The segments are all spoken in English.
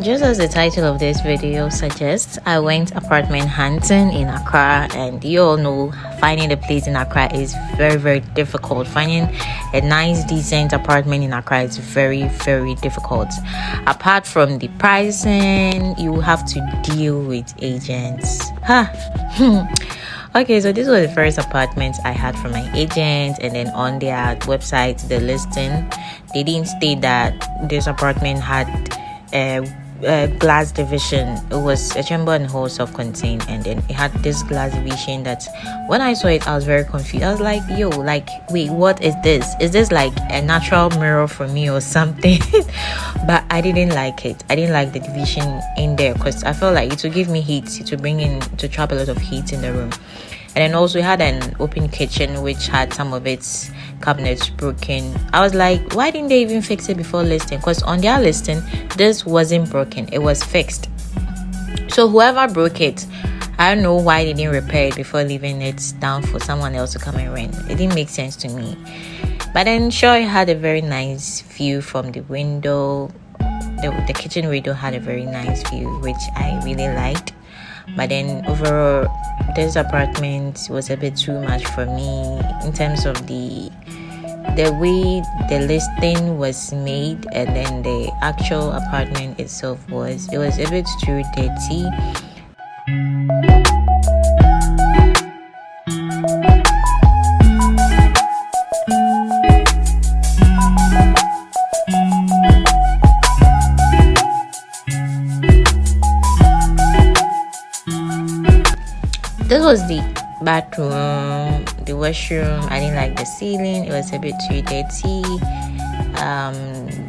Just as the title of this video suggests, I went apartment hunting in Accra, and you all know finding a place in Accra is very difficult. Finding a nice decent apartment in Accra is very difficult. Apart from the pricing, you have to deal with agents. Okay, so this was the first apartment I had from my agent, and then on their website, the listing, they didn't state that this apartment had a glass division. It was a chamber and hall self-contained, and then it had this glass division that when I saw it, I was very confused. I was like, yo, like, wait, what is this? Is this like a natural mirror for me or something? But I didn't like it. I didn't like the division in there because I felt like it would give me heat, to bring in, to trap a lot of heat in the room. And then also we had an open kitchen which had some of its cabinets broken. I was like, why didn't they even fix it before listing? Because on their listing, this wasn't broken, it was fixed. So whoever broke it, I don't know why they didn't repair it before leaving it down for someone else to come and rent. It didn't make sense to me. But then sure, it had a very nice view from the window. The kitchen window had a very nice view, which I really liked. But then overall, this apartment was a bit too much for me in terms of the way the listing was made, and then the actual apartment itself was a bit too dirty. This was the bathroom, the washroom. I didn't like the ceiling, it was a bit too dirty.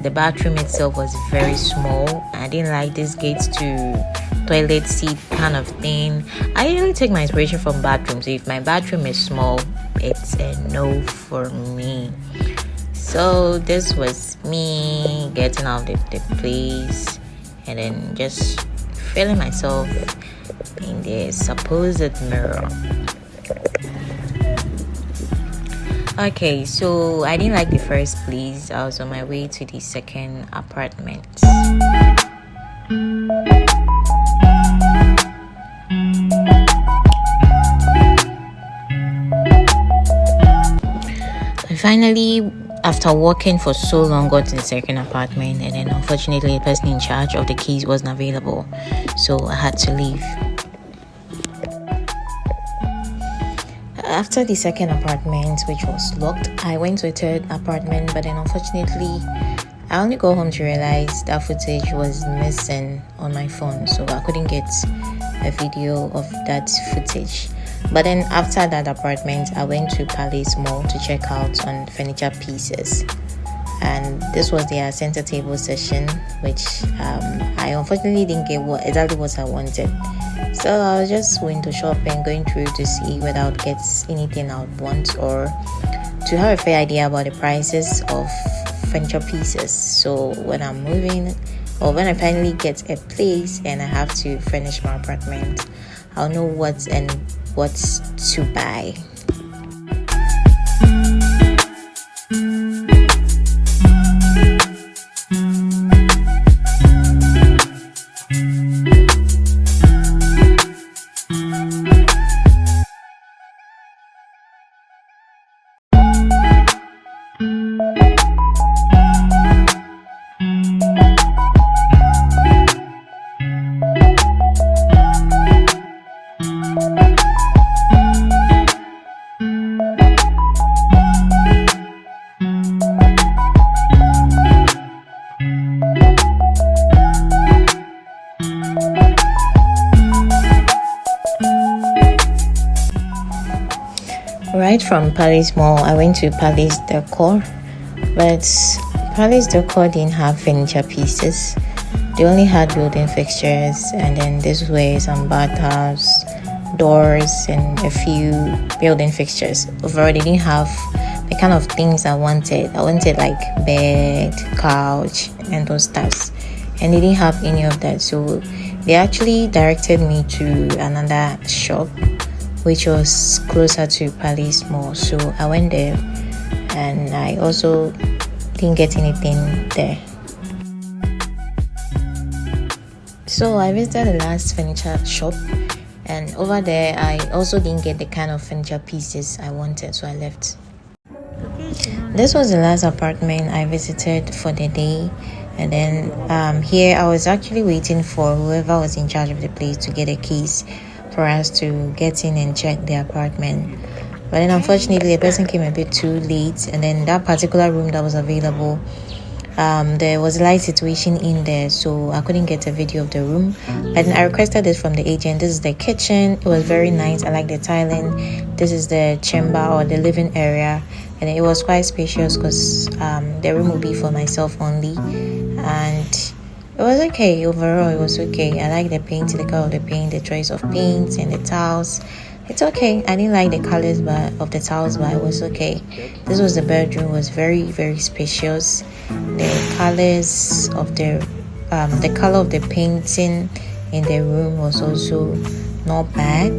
The bathroom itself was very small. I didn't like this gates to toilet seat kind of thing. I usually take my inspiration from bathrooms. If my bathroom is small, it's a no for me. So this was me getting out of the place and then just feeling myself in the supposed mirror. Okay, so I didn't like the first place. I was on my way to the second apartment. I finally, after walking for so long, got to the second apartment, and then unfortunately the person in charge of the keys wasn't available, so I had to leave. After the second apartment, which was locked, I went to a third apartment, but then unfortunately I only got home to realize that footage was missing on my phone, so I couldn't get a video of that footage. But then after that apartment, I went to Palace Mall to check out on furniture pieces, and this was their center table session, which I unfortunately didn't get exactly what I wanted. So I was just window shopping, going through to see whether I would get anything I would want, or to have a fair idea about the prices of furniture pieces. So when I'm moving, or when I finally get a place and I have to furnish my apartment, I'll know what to buy. Right from Palace Mall, I went to Palace Decor, but Palace Decor didn't have furniture pieces. They only had building fixtures, and then this way some bathtubs, doors, and a few building fixtures. Overall, they didn't have the kind of things I wanted. I wanted like bed, couch, and those stuffs, and they didn't have any of that. So they actually directed me to another shop which was closer to Palace Mall. So I went there, and I also didn't get anything there. So I visited the last furniture shop, and over there I also didn't get the kind of furniture pieces I wanted, so I left. This was the last apartment I visited for the day, and then here I was actually waiting for whoever was in charge of the place to get the keys for us to get in and check the apartment. But then unfortunately the person came a bit too late, and then that particular room that was available, there was a light situation in there, so I couldn't get a video of the room. But then I requested this from the agent. This is the kitchen. It was very nice. I like the tiling. This is the chamber or the living area, and it was quite spacious because the room would be for myself only, and it was okay. Overall it was okay. I like the paint, the color of the paint, the choice of paints, and the tiles. It's okay. I didn't like the colors of the tiles, but it was okay. This was the bedroom. It was very, very spacious. The colors of the color of the painting in the room was also not bad.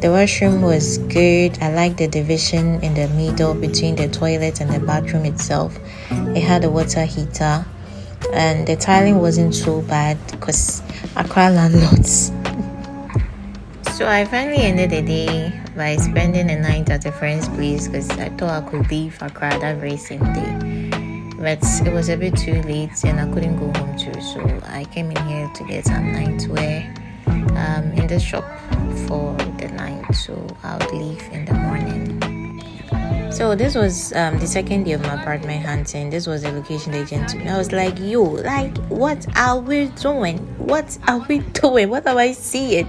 The washroom was good. I liked the division in the middle between the toilet and the bathroom itself. It had a water heater, and the tiling wasn't so bad because Accra landlords. So I finally ended the day by spending the night at a friend's place because I thought I could leave Accra that very same day. But it was a bit too late and I couldn't go home too. So I came in here to get some nightwear in the shop for the night. So I'll leave in the morning. So this was the second day of my apartment hunting. This was the location the agent took me. I was like, yo, like, what are we doing? What are we doing? What am I seeing?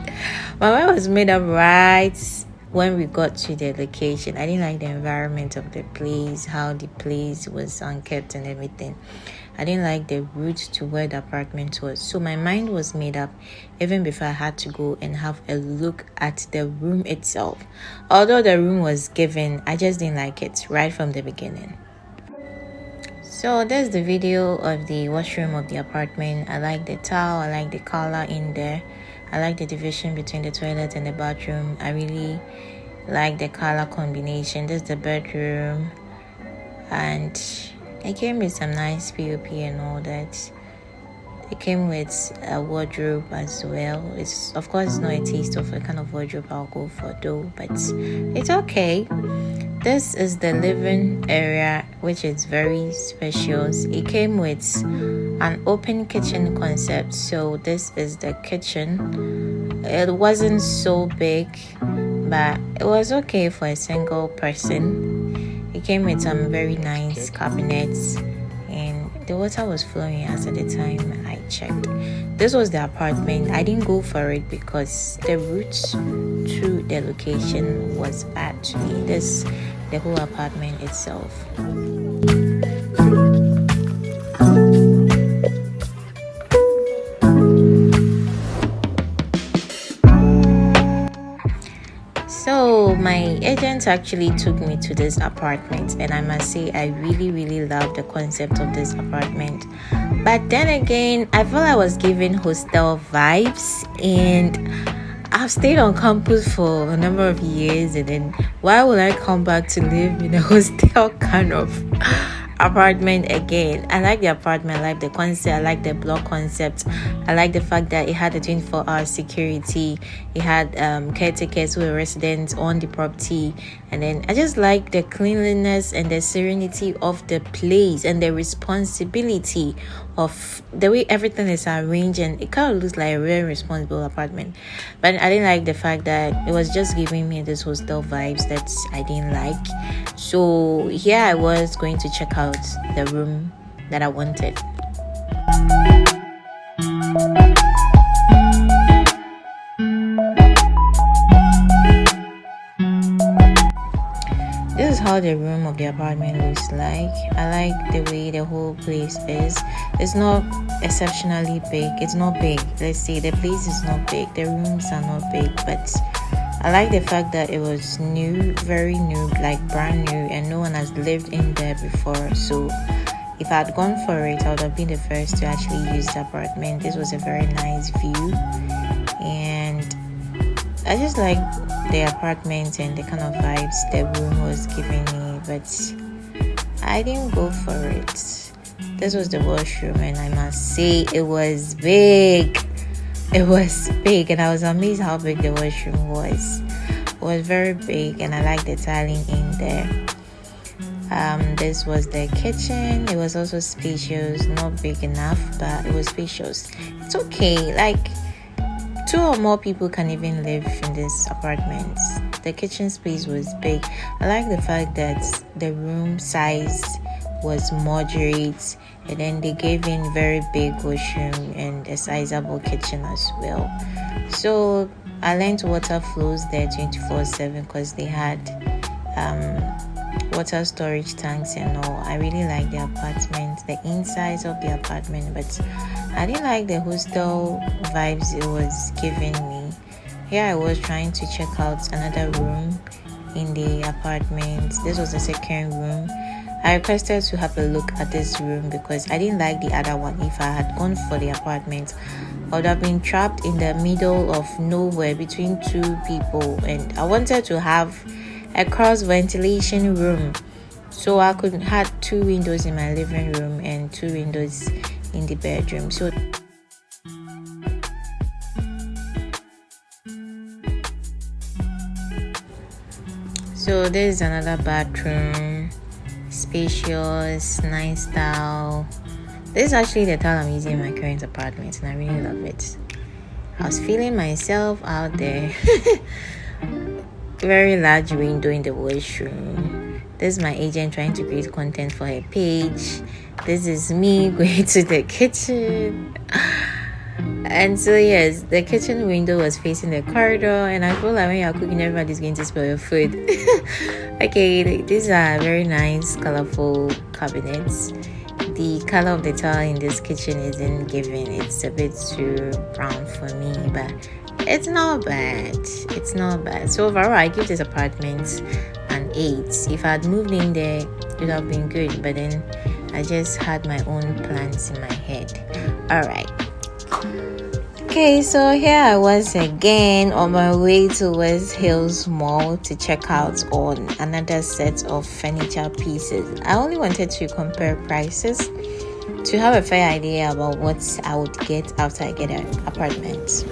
My mind was made up right when we got to the location. I didn't like the environment of the place, how the place was unkept and everything. I didn't like the route to where the apartment was. So my mind was made up even before I had to go and have a look at the room itself. Although the room was given, I just didn't like it right from the beginning. So there's the video of the washroom of the apartment. I like the tile, I like the color in there. I like the division between the toilet and the bathroom. I really like the color combination. This is the bedroom, and it came with some nice POP and all that. It came with a wardrobe as well. It's of course not a taste of a kind of wardrobe I'll go for though, but it's okay. This is the living area, which is very spacious. It came with an open kitchen concept. So this is the kitchen. It wasn't so big, but it was okay for a single person. It came with some very nice cabinets, and the water was flowing as at the time I checked. This was the apartment. I didn't go for it because the route to the location was bad to me. The whole apartment itself. So my agent actually took me to this apartment, and I must say I really, really love the concept of this apartment. But then again, I felt I was given hostel vibes, and I've stayed on campus for a number of years, and then why would I come back to live in a hostel kind of apartment again? I like the apartment, I like the concept, I like the block concept. I like the fact that it had a 24-hour security. It had caretakers who were residents on the property, and then I just like the cleanliness and the serenity of the place and the responsibility of the way everything is arranged, and it kind of looks like a very responsible apartment. But I didn't like the fact that it was just giving me this hostel vibes that I didn't like. So here I was going to check out the room that I wanted. This is how the room of the apartment looks like. I like the way the whole place is. It's not exceptionally big. It's not big. Let's say the place is not big. The rooms are not big, but I like the fact that it was new, very new, like brand new, and no one has lived in there before. So if I had gone for it, I would have been the first to actually use the apartment. This was a very nice view, and I just like the apartment and the kind of vibes the room was giving me, but I didn't go for it. This was the washroom, and I must say it was big. It was big, and I was amazed how big the washroom was. It was very big, and I liked the tiling in there. This was the kitchen. It was also spacious, not big enough, but it was spacious. It's okay. Like 2 or more people can even live in this apartment. The kitchen space was big. I like the fact that the room size was moderate, and then they gave in very big washroom and a sizable kitchen as well. So I learned water flows there 24/7 because they had water storage tanks and all. I really like the apartment, the insides of the apartment, but I didn't like the hostel vibes it was giving me. Here I was trying to check out another room in the apartment. This was the second room. I requested to have a look at this room because I didn't like the other one. If I had gone for the apartment, I would have been trapped in the middle of nowhere between 2 people, and I wanted to have a cross ventilation room, so I could have 2 windows in my living room and 2 windows in the bedroom. So this is another bathroom, spacious, nice style. This is actually the tile I'm using in my current apartment, and I really love it. I was feeling myself out there. Very large window in the washroom. This is my agent trying to create content for her page. This is me going to the kitchen. And so yes, the kitchen window was facing the corridor, and I feel like when you're cooking, everybody's going to spill your food. Okay, these are very nice, colorful cabinets. The color of the tile in this kitchen isn't giving. It's a bit too brown for me, but it's not bad. It's not bad. So overall, I give this apartment an 8. If I had moved in there, it would have been good, but then I just had my own plans in my head. All right. Okay, so here I was again on my way to West Hills Mall to check out on another set of furniture pieces. I only wanted to compare prices to have a fair idea about what I would get after I get an apartment.